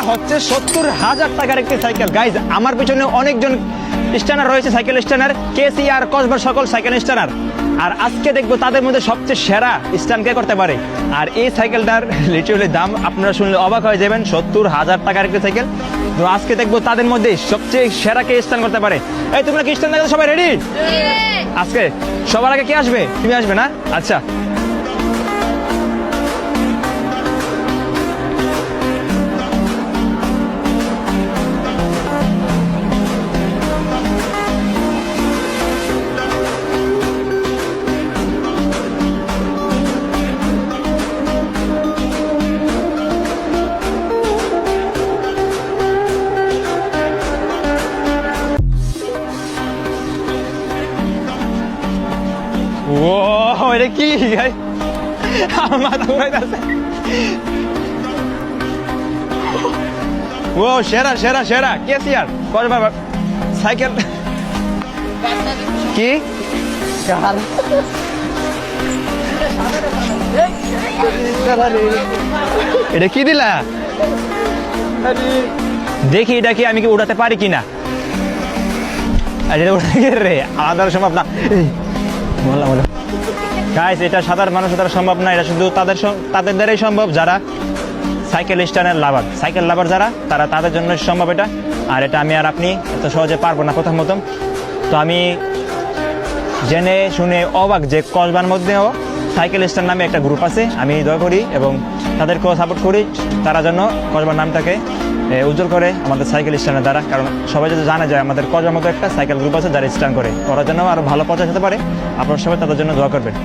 হচ্ছে 70,000 টাকার একটি সাইকেল। গাইজ আমার পিছনে অনেকজন স্ট্যান্ডার রয়েছে, সাইকেল স্ট্যান্ডার, কেসিআর, কসবার সকল সাইকেল স্ট্যান্ডার। আর আজকে দেখবো তাদের মধ্যে সবচেয়ে সেরা স্ট্যান্ড কে করতে পারে। আর এই সাইকেলটার লিটারালি দাম আপনারা শুনলে অবাক হয়ে যাবেন, 70,000 টাকার একটি সাইকেল। তো আজকে দেখবো তাদের মধ্যে সবচেয়ে সেরা কে স্ট্যান্ড করতে পারে। এই তোমরা কি স্ট্যান্ড দেখতে সবাই রেডি? আজকে সবার আগে কে আসবে? তুমি আসবে না? আচ্ছা, ও এটা কি গাই, আমার মাথা ঘুরাইতেছে। ও সেরা সেরা সেরা কেসিআর কসবার সাইকেল। কি এটা কি দিলা? দেখি এটা কি আমি কি উড়াতে পারি কিনা। এটা উড়াতে রে আলাদা সম্ভব না। বললাম বলো গাইস, এটা সাধারণ মানুষের দ্বারা সম্ভব না, এটা শুধু তাদের দ্বারাই সম্ভব যারা সাইকেল স্ট্যান্ডের লাভার, সাইকেল লাভার যারা তারা, তাদের জন্য সম্ভব এটা। আর এটা আমি আর আপনি এত সহজে পারবো না প্রথম মতন। তো আমি জেনে শুনে অবাক যে কসবার মধ্যেও সাইকেল স্ট্যান্ড নামে একটা গ্রুপ আছে। আমি দয়া করি এবং তাদেরকেও সাপোর্ট করি, তারা যেন কসবার নামটাকে উজ্জ্বল করে আমাদের সাইকেল স্ট্যান্ডের দ্বারা। কারণ সবাই যদি জানা যায় আমাদের কসবার মতো একটা সাইকেল গ্রুপ আছে যারা স্ট্যান্ড করে, ওরা যেন আরও ভালো পৌঁছাতে পারে। আপনারা সবাই তাদের জন্য দোয়া করবেন।